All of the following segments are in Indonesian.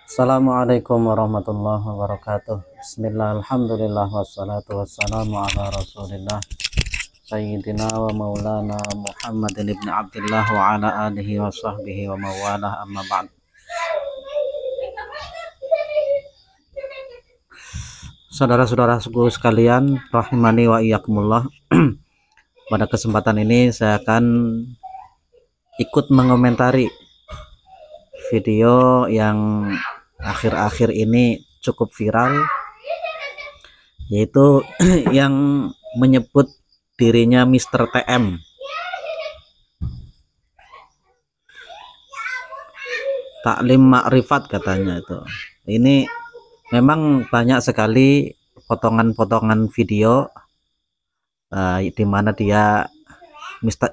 Assalamualaikum warahmatullahi wabarakatuh. Bismillah, alhamdulillah, wassalatu wassalamu ala rasulillah Sayyidina wa maulana Muhammadin ibn Abdullah wa ala alihi wa sahbihi wa mawalah, amma ba'd. Saudara-saudaraku sekalian, rahimani wa iyyakumullah. Pada kesempatan ini saya akan ikut mengomentari video yang akhir-akhir ini cukup viral, yaitu yang menyebut dirinya Mr. TM. Taklim Ma'rifat katanya itu. Ini memang banyak sekali potongan-potongan video di mana dia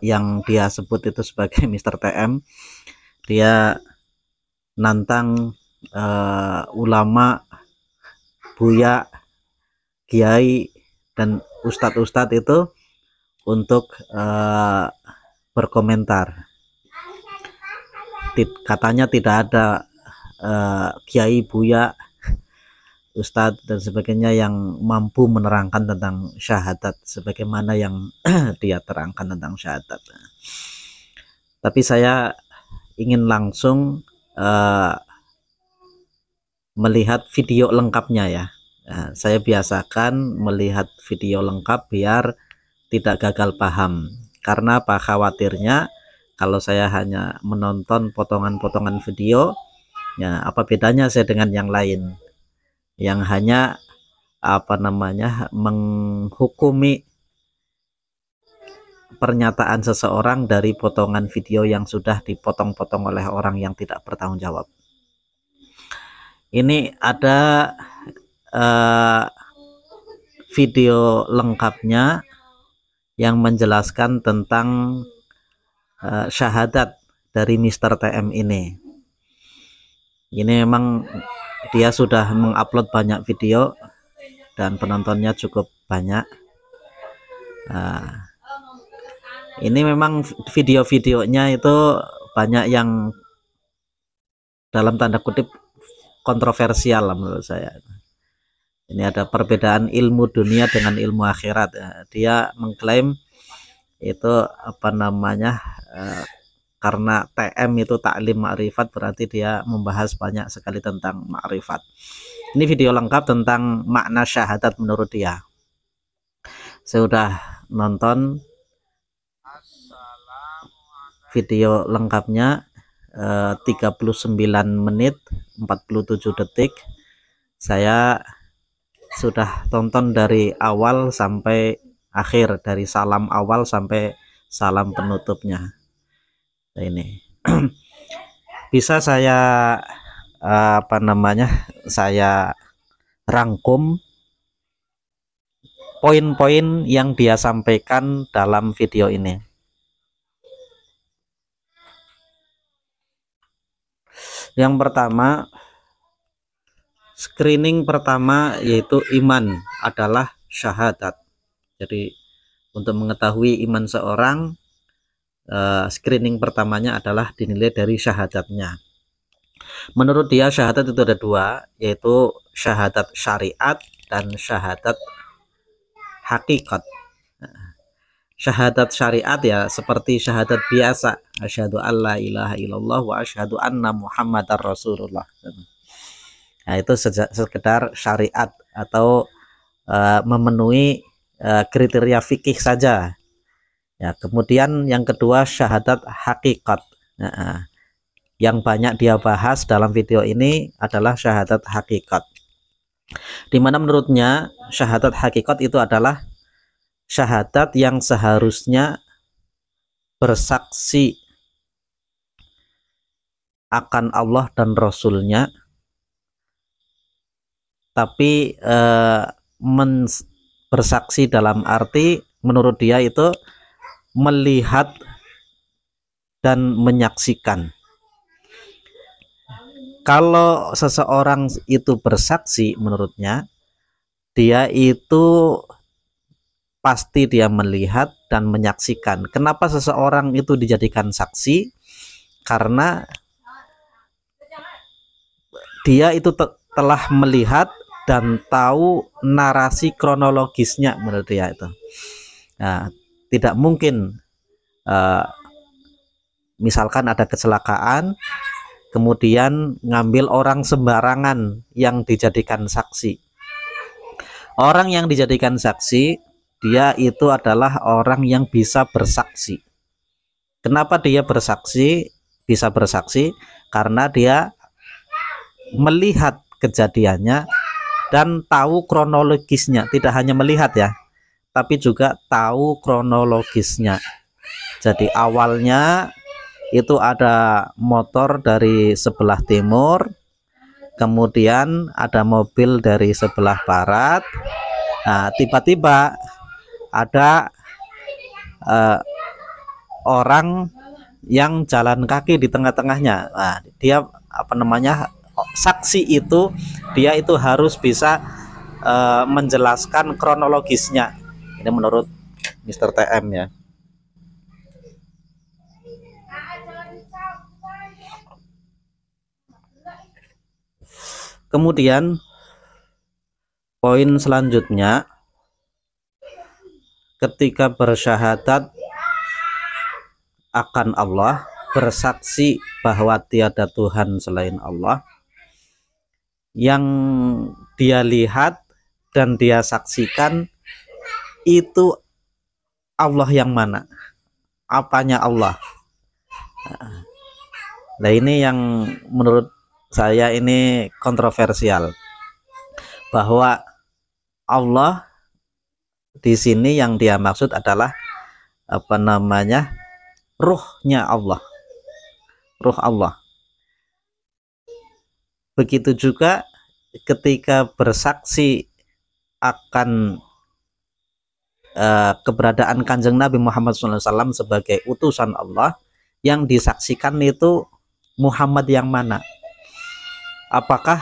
yang dia sebut itu sebagai Mr. TM. Dia nantang ulama, buya, kiai, dan ustadz-ustadz itu untuk berkomentar. Katanya tidak ada kiai, buya, ustadz dan sebagainya yang mampu menerangkan tentang syahadat sebagaimana yang dia terangkan tentang syahadat. Tapi saya ingin langsung melihat video lengkapnya ya. Saya biasakan melihat video lengkap biar tidak gagal paham, karena apa, khawatirnya kalau saya hanya menonton potongan-potongan video ya, apa bedanya saya dengan yang lain yang hanya menghukumi pernyataan seseorang dari potongan video yang sudah dipotong-potong oleh orang yang tidak bertanggung jawab. Ini ada video lengkapnya yang menjelaskan tentang syahadat dari Mr. TM ini. Ini memang dia sudah mengupload banyak video dan penontonnya cukup banyak. Ini memang video-videonya itu banyak yang dalam tanda kutip kontroversial menurut saya. Ini ada perbedaan ilmu dunia dengan ilmu akhirat. Dia mengklaim itu karena TM itu taklim ma'rifat, berarti dia membahas banyak sekali tentang ma'rifat. Ini video lengkap tentang makna syahadat menurut dia. Saya sudah nonton video lengkapnya 39 menit 47 detik. Saya sudah tonton dari awal sampai akhir, dari salam awal sampai salam penutupnya. Nah, ini bisa saya saya rangkum poin-poin yang dia sampaikan dalam video ini. Yang pertama, screening pertama yaitu iman adalah syahadat. Jadi untuk mengetahui iman seorang, screening pertamanya adalah dinilai dari syahadatnya. Menurut dia syahadat itu ada dua, yaitu syahadat syariat dan syahadat hakikat. Syahadat syariat ya seperti syahadat biasa, asyhadu alla ilaha illallah wa asyhadu anna muhammadar rasulullah. Nah, itu sekedar syariat atau memenuhi kriteria fikih saja. Ya, kemudian yang kedua syahadat hakikat. Nah, yang banyak dia bahas dalam video ini adalah syahadat hakikat. Dimana menurutnya syahadat hakikat itu adalah syahadat yang seharusnya bersaksi akan Allah dan Rasulnya, tapi bersaksi dalam arti menurut dia itu melihat dan menyaksikan. Kalau seseorang itu bersaksi, menurutnya dia itu pasti dia melihat dan menyaksikan. Kenapa seseorang itu dijadikan saksi? Karena dia itu telah melihat dan tahu narasi kronologisnya menurut dia itu. Nah, tidak mungkin misalkan ada kecelakaan kemudian ngambil orang sembarangan yang dijadikan saksi. Orang yang dijadikan saksi, dia itu adalah orang yang bisa bersaksi. Kenapa dia bersaksi? Bisa bersaksi karena dia melihat kejadiannya dan tahu kronologisnya. Tidak hanya melihat ya, tapi juga tahu kronologisnya. Jadi awalnya itu ada motor dari sebelah timur, kemudian ada mobil dari sebelah barat. Nah, tiba-tiba ada orang yang jalan kaki di tengah-tengahnya. Nah, dia saksi itu dia itu harus bisa menjelaskan kronologisnya. Ini menurut Mr. TM ya. Kemudian poin selanjutnya, ketika bersyahadat akan Allah, bersaksi bahwa tiada Tuhan selain Allah, yang dia lihat dan dia saksikan itu Allah yang mana? Apanya Allah? Nah, ini yang menurut saya ini kontroversial, bahwa Allah di sini yang dia maksud adalah ruhnya Allah, ruh Allah. Begitu juga ketika bersaksi akan keberadaan Kanjeng Nabi Muhammad SAW sebagai utusan Allah, yang disaksikan itu Muhammad yang mana? Apakah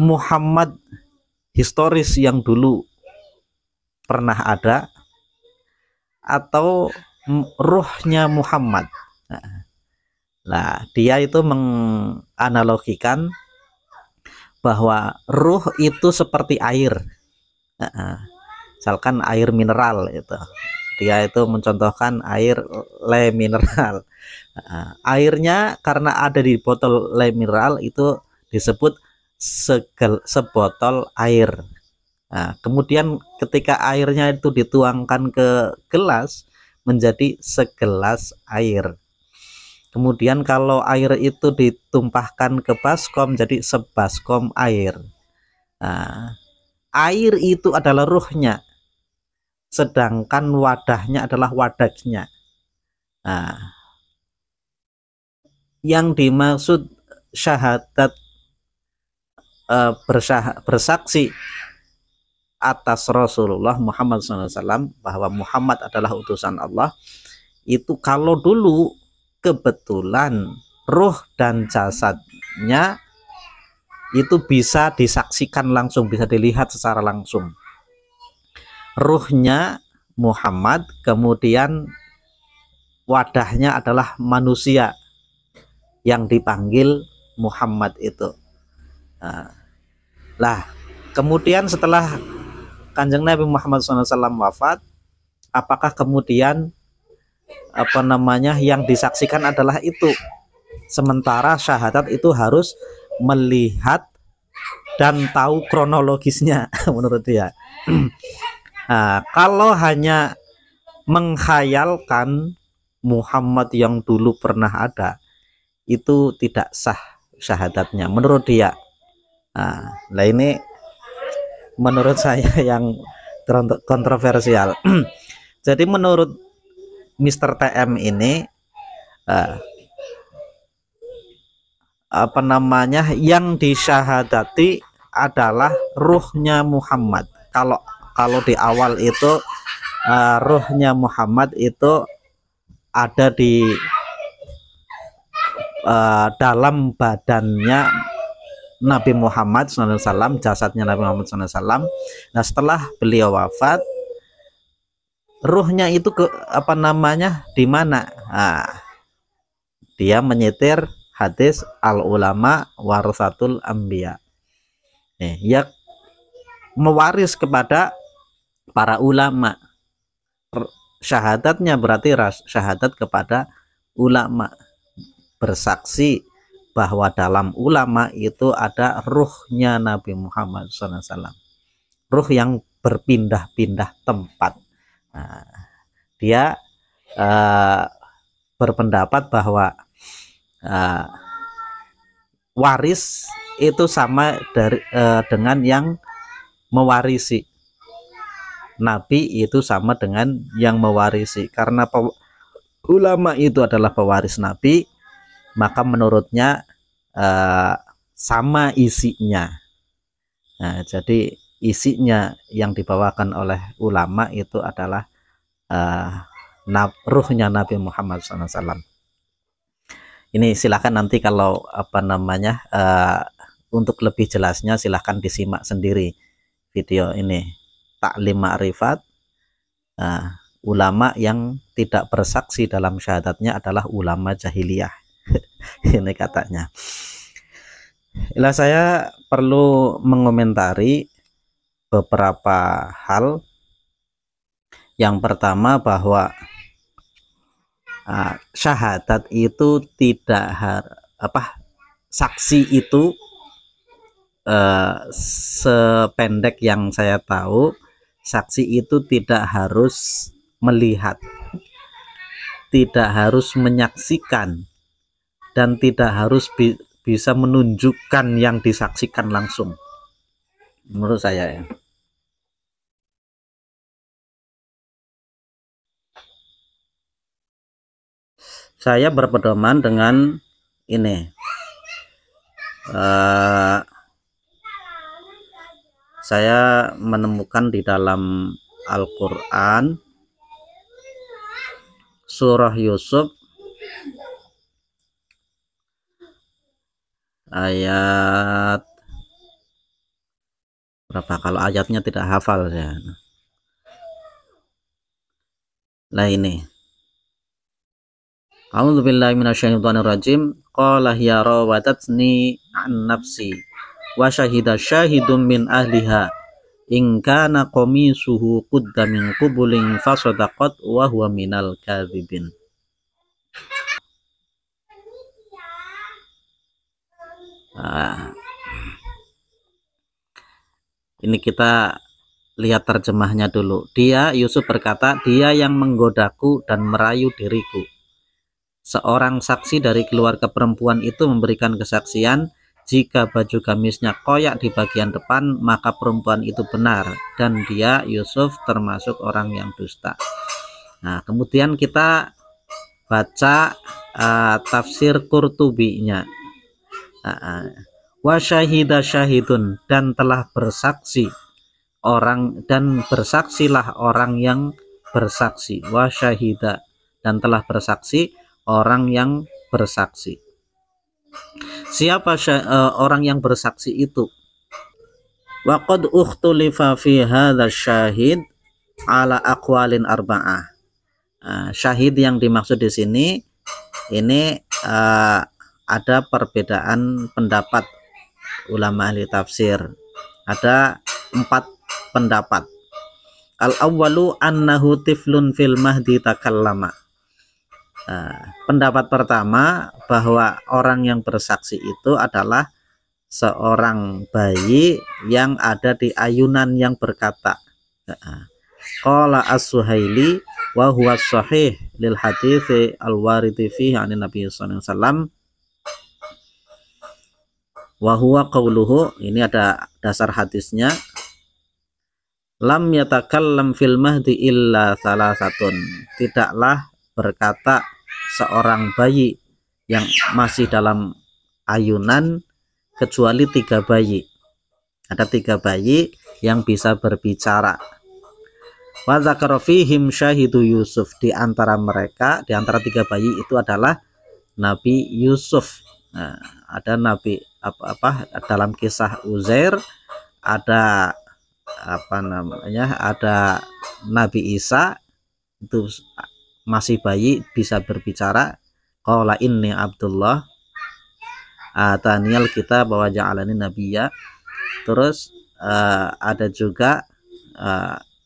Muhammad historis yang dulu pernah ada, atau ruhnya Muhammad? Nah, dia itu menganalogikan bahwa ruh itu seperti air. Misalkan air mineral itu, dia itu mencontohkan air le mineral. Airnya karena ada di botol le mineral itu disebut sebotol air. Nah, kemudian ketika airnya itu dituangkan ke gelas menjadi segelas air. Kemudian kalau air itu ditumpahkan ke baskom jadi sebaskom air. Nah, air itu adalah ruhnya, sedangkan wadahnya adalah wadahnya. Nah, yang dimaksud syahadat bersaksi atas Rasulullah Muhammad SAW bahwa Muhammad adalah utusan Allah, itu kalau dulu kebetulan ruh dan jasadnya itu bisa disaksikan langsung, bisa dilihat secara langsung. Ruhnya Muhammad, kemudian wadahnya adalah manusia yang dipanggil Muhammad itu. Nah, kemudian setelah Kanjeng Nabi Muhammad SAW wafat, apakah kemudian yang disaksikan adalah itu? Sementara syahadat itu harus melihat dan tahu kronologisnya menurut dia. Nah, kalau hanya menghayalkan Muhammad yang dulu pernah ada, itu tidak sah syahadatnya menurut dia. Nah, ini menurut saya yang kontroversial. Jadi menurut Mr. TM ini yang disyahadati adalah ruhnya Muhammad. Kalau di awal itu ruhnya Muhammad itu ada di dalam badannya Nabi Muhammad SAW, jasadnya Nabi Muhammad SAW. Nah, setelah beliau wafat, ruhnya itu di mana? Nah, dia menyetir hadis al ulama warasatul anbiya. Ya mewaris kepada para ulama. Syahadatnya berarti syahadat kepada ulama, bersaksi bahwa dalam ulama itu ada ruhnya Nabi Muhammad SAW, ruh yang berpindah-pindah tempat. Nah, dia berpendapat bahwa waris itu sama dengan yang mewarisi. Nabi itu sama dengan yang mewarisi, karena ulama itu adalah pewaris Nabi, maka menurutnya sama isinya. Nah, jadi isinya yang dibawakan oleh ulama itu adalah ruhnya Nabi Muhammad SAW. Ini silahkan nanti kalau untuk lebih jelasnya silahkan disimak sendiri video ini, Taklim Ma'rifat. Ulama yang tidak bersaksi dalam syahadatnya adalah ulama jahiliyah. Ini katanya. Saya perlu mengomentari beberapa hal. Yang pertama bahwa syahadat itu tidak saksi itu sependek yang saya tahu, saksi itu tidak harus melihat, tidak harus menyaksikan, dan tidak harus bisa menunjukkan yang disaksikan langsung, menurut saya ya. Saya berpedoman dengan ini, saya menemukan di dalam Al-Quran surah Yusuf ayat berapa, kalau ayatnya tidak hafal ya. Nah ini, a'udzubillahi minasyaitonirrajim, qala hiya rawadatni an nafsi wa syahida syahidum min ahliha in kana qamisuhu qudda min qubulin fasadaqat wa huwa minal kadzibin. Ini kita lihat terjemahnya dulu. Dia, Yusuf berkata, dia yang menggodaku dan merayu diriku. Seorang saksi dari keluarga perempuan itu memberikan kesaksian, jika baju gamisnya koyak di bagian depan, maka perempuan itu benar, dan dia, Yusuf, termasuk orang yang dusta. Nah, kemudian kita baca tafsir Qurtubi-nya. Wa syahida syahidun, dan telah bersaksi orang, dan bersaksilah orang yang bersaksi. Wa syahida, dan telah bersaksi orang yang bersaksi. Siapa orang yang bersaksi itu? Wa qad ukhtulifa fi hadzal syahid ala aqwalin arba'ah. Syahid yang dimaksud di sini ini ada perbedaan pendapat ulama ahli tafsir. Ada 4 pendapat. Al-awwalu annahu tiflun fil mahdi takallama. Pendapat pertama bahwa orang yang bersaksi itu adalah seorang bayi yang ada di ayunan yang berkata. Qala as-Suhaili wa huwa sahih lil hadithi al-waridi fihi 'an Nabi sallallahu alaihi wasallam wa huwa qauluhu, ini ada dasar hadisnya, lam yatakallam fil mahdi illa salasatun, tidaklah berkata seorang bayi yang masih dalam ayunan kecuali 3 bayi. Ada 3 bayi yang bisa berbicara. Wa dzakara fihim syahidu Yusuf, di antara mereka, di antara 3 bayi itu adalah Nabi Yusuf. Nah, ada Nabi dalam kisah Uzair ada ada Nabi Isa, itu masih bayi bisa berbicara. Qala inni Abdullah ataniyal kitab wa ja'alani nabiyya. Terus ada juga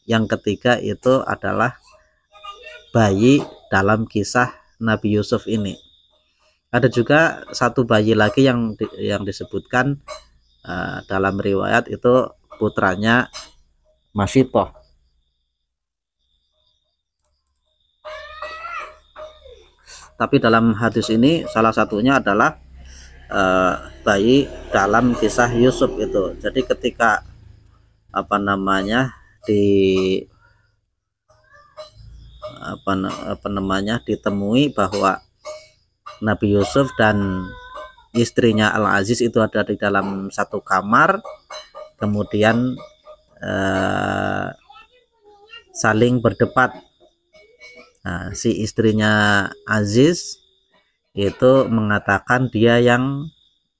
yang ketiga itu adalah bayi dalam kisah Nabi Yusuf ini. Ada juga satu bayi lagi yang disebutkan dalam riwayat itu putranya Masyitoh. Tapi dalam hadis ini salah satunya adalah bayi dalam kisah Yusuf itu. Jadi ketika ditemui bahwa Nabi Yusuf dan istrinya Al-Aziz itu ada di dalam satu kamar, kemudian saling berdebat. Nah, si istrinya Aziz itu mengatakan dia yang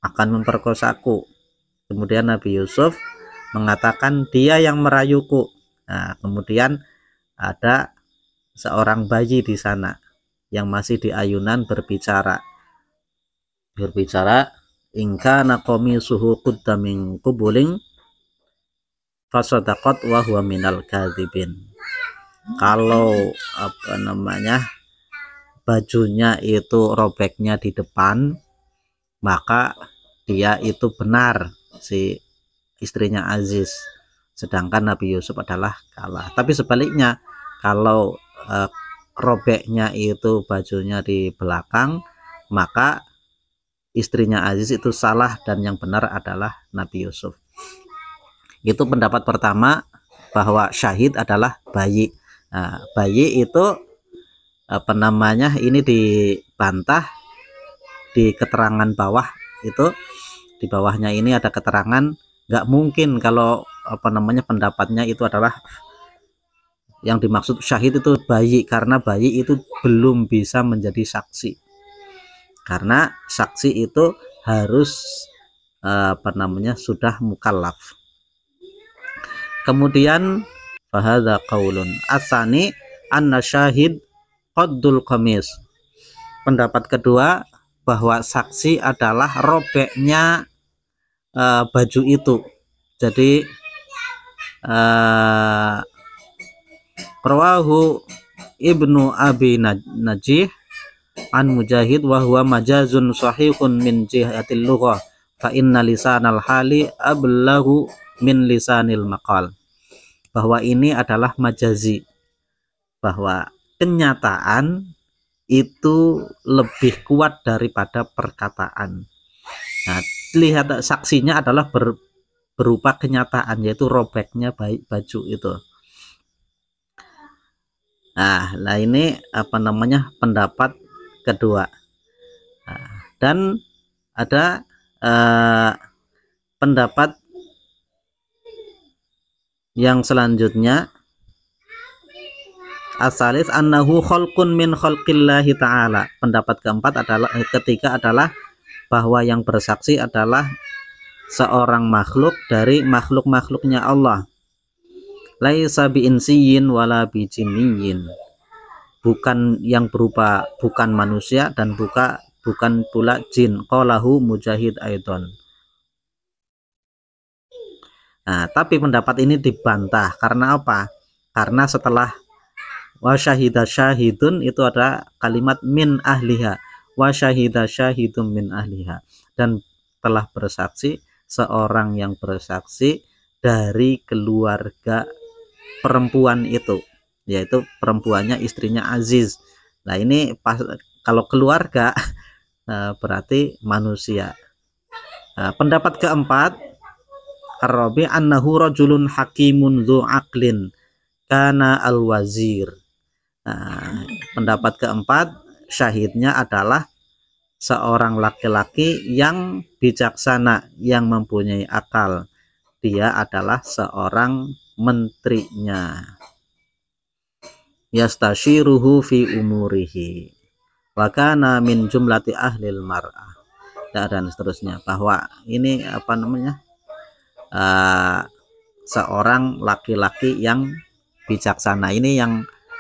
akan memperkosaku. Kemudian Nabi Yusuf mengatakan dia yang merayuku. Nah, kemudian ada seorang bayi di sana yang masih di ayunan berbicara, ingka nakomi suhu qudda min qubuling fasadaqat wa huwa minal kadzibin. Kalau bajunya itu robeknya di depan, maka dia itu benar, si istrinya Aziz, sedangkan Nabi Yusuf adalah kalah. Tapi sebaliknya, kalau robeknya itu bajunya di belakang, maka istrinya Aziz itu salah dan yang benar adalah Nabi Yusuf. Itu pendapat pertama, bahwa syahid adalah bayi. Nah, bayi itu ini dibantah di keterangan bawah. Itu di bawahnya ini ada keterangan nggak mungkin kalau pendapatnya itu adalah yang dimaksud syahid itu bayi, karena bayi itu belum bisa menjadi saksi, karena saksi itu harus sudah mukallaf. Kemudian fahadza qaulun asani anna syahid qaddul qamis. Pendapat kedua, bahwa saksi adalah robeknya baju itu. Jadi rawahu Ibnu Abi Najih an Mujahid wa huwa majazun sahihun min jihatil lughah fa inna lisanal hali ablaghu min lisanil maqal. Bahwa ini adalah majazi, bahwa kenyataan itu lebih kuat daripada perkataan. Nah, lihat saksinya adalah berupa kenyataan, yaitu robeknya baju itu. Nah, ini pendapat kedua. Nah, dan ada pendapat yang selanjutnya, asalis annahu khalqun min khalqillahi ta'ala. Pendapat ketiga adalah bahwa yang bersaksi adalah seorang makhluk dari makhluk-makhluknya Allah. Laisa bi'insiyin wala bijinniyin. Bukan yang berupa bukan manusia dan bukan pula jin. Qalahu Mujahid aidon. Nah, tapi pendapat ini dibantah karena apa? Karena setelah wa syahida syahidun itu ada kalimat min ahliha, wa syahida syahidun min ahliha, dan telah bersaksi seorang yang bersaksi dari keluarga perempuan itu, yaitu perempuannya istrinya Aziz. Nah, ini kalau keluarga berarti manusia. Nah, pendapat keempat, ar-rabi annahu rajulun hakimun dzu aqlin kana al-wazir. Nah, pendapat keempat, syahidnya adalah seorang laki-laki yang bijaksana, yang mempunyai akal. Dia adalah seorang menterinya. Yastashiruhu fi umurihi wa kana min jumlati ahlil mar'ah. Dan seterusnya, bahwa ini seorang laki-laki yang bijaksana, ini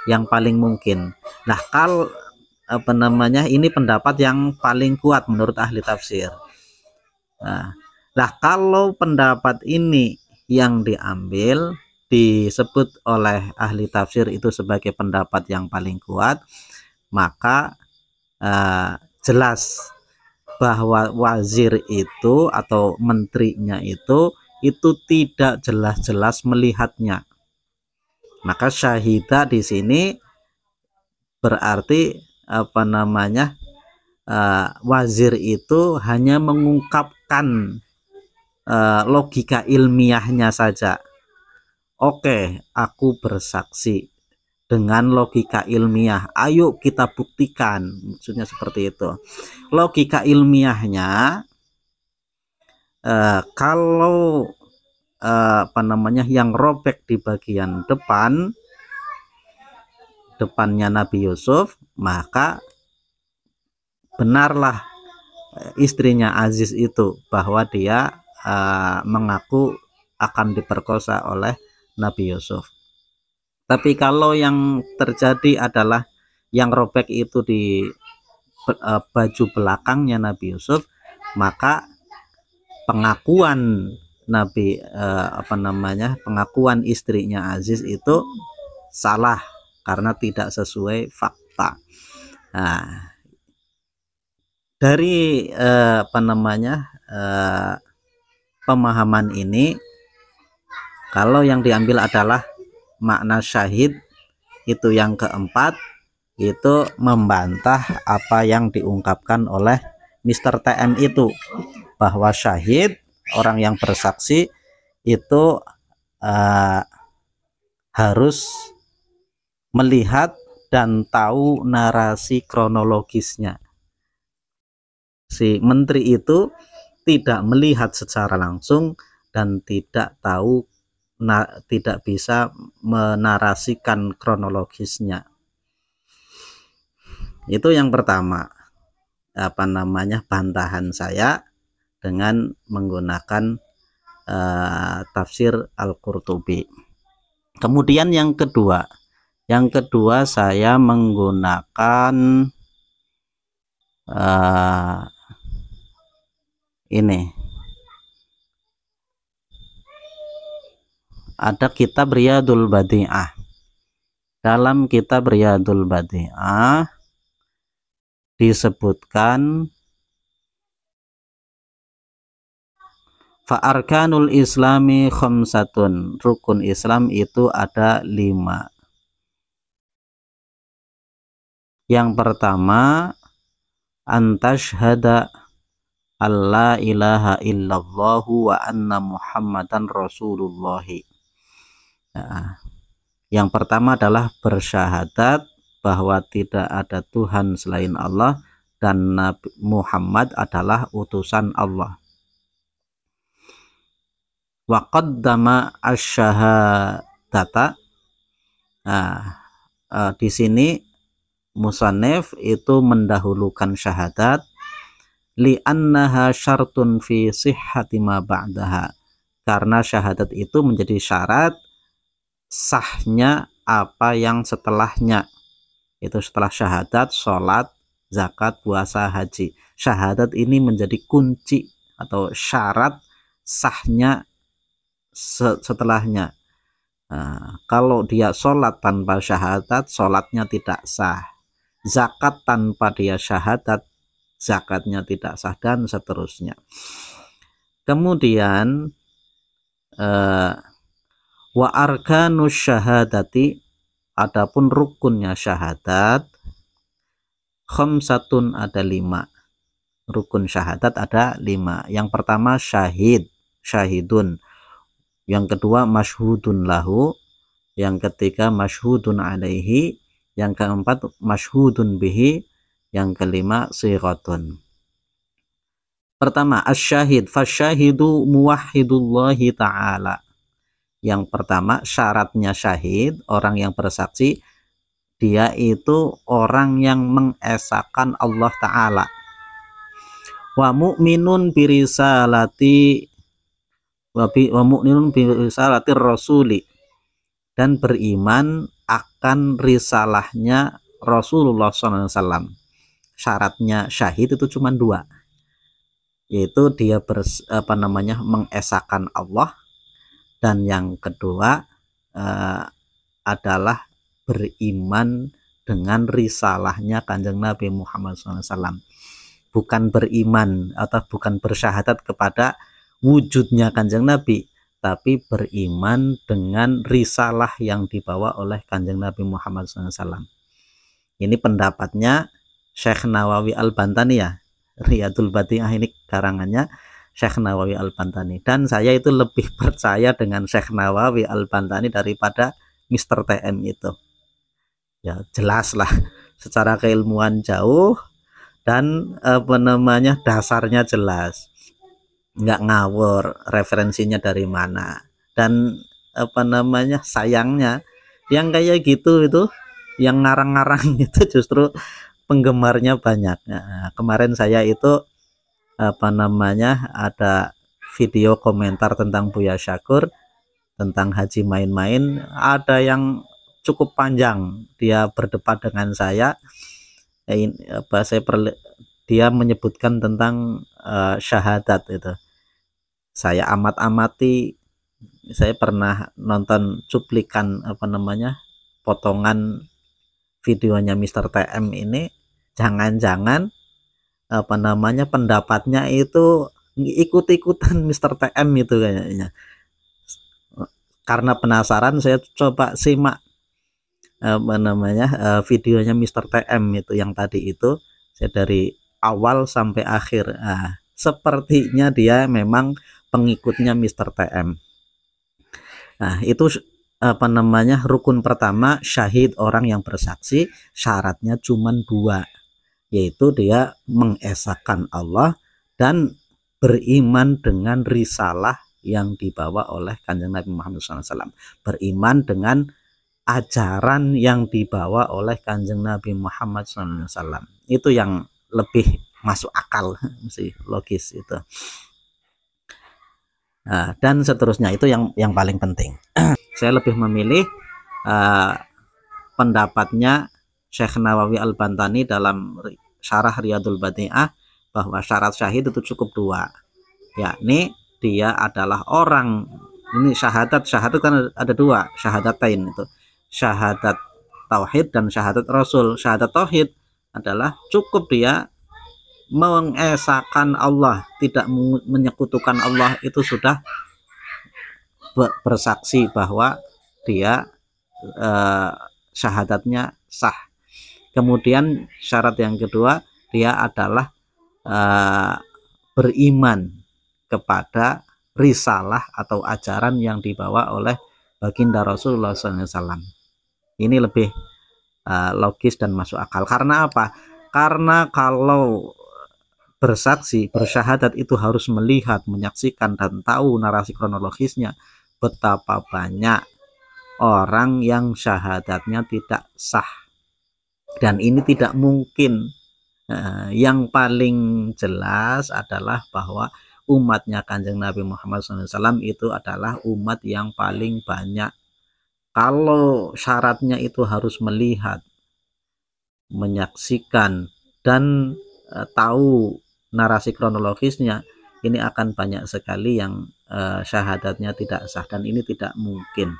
yang paling mungkin. Nah, kalau ini pendapat yang paling kuat menurut ahli tafsir. Nah, Nah, kalau pendapat ini yang diambil disebut oleh ahli tafsir itu sebagai pendapat yang paling kuat, maka jelas bahwa wazir itu atau menterinya itu tidak jelas-jelas melihatnya. Maka syahidah di sini berarti apa namanya, wazir itu hanya mengungkapkan logika ilmiahnya saja. Oke, aku bersaksi dengan logika ilmiah, ayo kita buktikan, maksudnya seperti itu. Logika ilmiahnya kalau apa namanya, yang robek di bagian depannya Nabi Yusuf, maka benarlah istrinya Aziz itu bahwa dia mengaku akan diperkosa oleh Nabi Yusuf. Tapi kalau yang terjadi adalah yang robek itu di baju belakangnya Nabi Yusuf, maka pengakuan Nabi apa namanya, pengakuan istrinya Aziz itu salah karena tidak sesuai fakta. Nah, dari apa namanya, pemahaman ini, kalau yang diambil adalah makna syahid, itu yang keempat, itu membantah apa yang diungkapkan oleh Mr. TM itu, bahwa syahid, orang yang bersaksi itu harus melihat dan tahu narasi kronologisnya. Si menteri itu tidak melihat secara langsung dan tidak tahu, tidak bisa menarasikan kronologisnya. Itu yang pertama, apa namanya, bantahan saya dengan menggunakan tafsir Al-Qurtubi. Kemudian yang kedua saya menggunakan ini, ada kitab Riyadul Badi'ah. Dalam kitab Riyadul Badi'ah disebutkan fa'arkanul islami khamsatun, rukun Islam itu ada 5. Yang pertama, antashhada alla ilaha illallahu wa anna muhammadan rasulullah. Nah, yang pertama adalah bersyahadat bahwa tidak ada Tuhan selain Allah dan Nabi Muhammad adalah utusan Allah. Wa qaddama asyhadata. Di sini musannif itu mendahulukan syahadat li'annaha syartun fi sihhati ma ba'daha, karena syahadat itu menjadi syarat sahnya apa yang setelahnya. Itu setelah syahadat, sholat, zakat, puasa, haji. Syahadat ini menjadi kunci atau syarat sahnya setelahnya. Nah, kalau dia sholat tanpa syahadat, sholatnya tidak sah. Zakat tanpa dia syahadat, zakatnya tidak sah, dan seterusnya. Kemudian wa arkanus syahadati, adapun rukunnya syahadat, khamsatun ada 5. Rukun syahadat ada 5. Yang pertama syahidun. Yang kedua masyhudun lahu. Yang ketiga masyhudun alaihi. Yang keempat masyhudun bihi. Yang kelima siratun. Pertama asyahid, fasyahidu muwahhidullahi ta'ala. Yang pertama syaratnya syahid, orang yang bersaksi, dia itu orang yang mengesahkan Allah Ta'ala. Wa mu'minun birisalati wa mu'minun birisalati rasuli, dan beriman akan risalahnya Rasulullah SAW. Syaratnya syahid itu cuma 2. yaitu dia mengesahkan Allah, dan yang kedua adalah beriman dengan risalahnya Kanjeng Nabi Muhammad SAW. Bukan beriman atau bukan bersyahadat kepada wujudnya Kanjeng Nabi, tapi beriman dengan risalah yang dibawa oleh Kanjeng Nabi Muhammad SAW. Ini pendapatnya Syekh Nawawi Al-Bantani ya, Riyadul Badi'ah ini karangannya Syekh Nawawi Al-Bantani, dan saya itu lebih percaya dengan Syekh Nawawi Al-Bantani daripada Mr. TM itu. Ya jelas lah, secara keilmuan jauh, dan dasarnya jelas, nggak ngawur, referensinya dari mana. Dan sayangnya yang kayak gitu itu, yang ngarang-ngarang itu justru penggemarnya banyak. Nah, kemarin saya itu ada video komentar tentang Buya Syakur tentang haji main-main, ada yang cukup panjang dia berdebat dengan saya. Dia menyebutkan tentang syahadat itu. Saya amati, saya pernah nonton cuplikan potongan videonya Mr. TM ini. Jangan-jangan pendapatnya itu ikut-ikutan Mr. TM itu kayaknya. Karena penasaran, saya coba simak videonya Mr. TM itu yang tadi itu, saya dari awal sampai akhir. Sepertinya dia memang pengikutnya Mr. TM. Nah, itu rukun pertama, syahid, orang yang bersaksi, syaratnya cuma 2, yaitu dia mengesahkan Allah dan beriman dengan risalah yang dibawa oleh Kanjeng Nabi Muhammad SAW, beriman dengan ajaran yang dibawa oleh Kanjeng Nabi Muhammad SAW. Itu yang lebih masuk akal, masih logis itu. Nah, dan seterusnya itu yang paling penting. Saya lebih memilih pendapatnya Syekh Nawawi Al-Bantani dalam Syarah Riyadul Badi'ah, bahwa syarat syahid itu cukup 2, yakni dia adalah orang, ini syahadat kan ada 2, syahadatain itu, syahadat tauhid dan syahadat rasul. Syahadat tauhid adalah cukup dia mengesahkan Allah, tidak menyekutukan Allah, itu sudah bersaksi bahwa dia syahadatnya sah. Kemudian syarat yang kedua, dia adalah beriman kepada risalah atau ajaran yang dibawa oleh baginda Rasulullah SAW. Ini lebih logis dan masuk akal. Karena apa? Karena kalau bersaksi, bersyahadat itu harus melihat, menyaksikan, dan tahu narasi kronologisnya. Betapa banyak orang yang syahadatnya tidak sah, dan ini tidak mungkin. Yang paling jelas adalah bahwa umatnya Kanjeng Nabi Muhammad SAW itu adalah umat yang paling banyak. Kalau syaratnya itu harus melihat, menyaksikan, dan tahu narasi kronologisnya, ini akan banyak sekali yang syahadatnya tidak sah, dan ini tidak mungkin.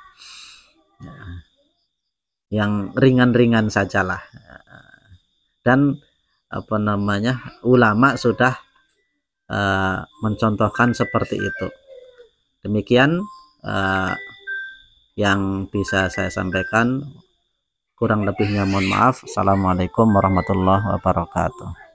Yang ringan-ringan sajalah. Dan ulama sudah mencontohkan seperti itu. Demikian yang bisa saya sampaikan, kurang lebihnya mohon maaf. Assalamualaikum warahmatullahi wabarakatuh.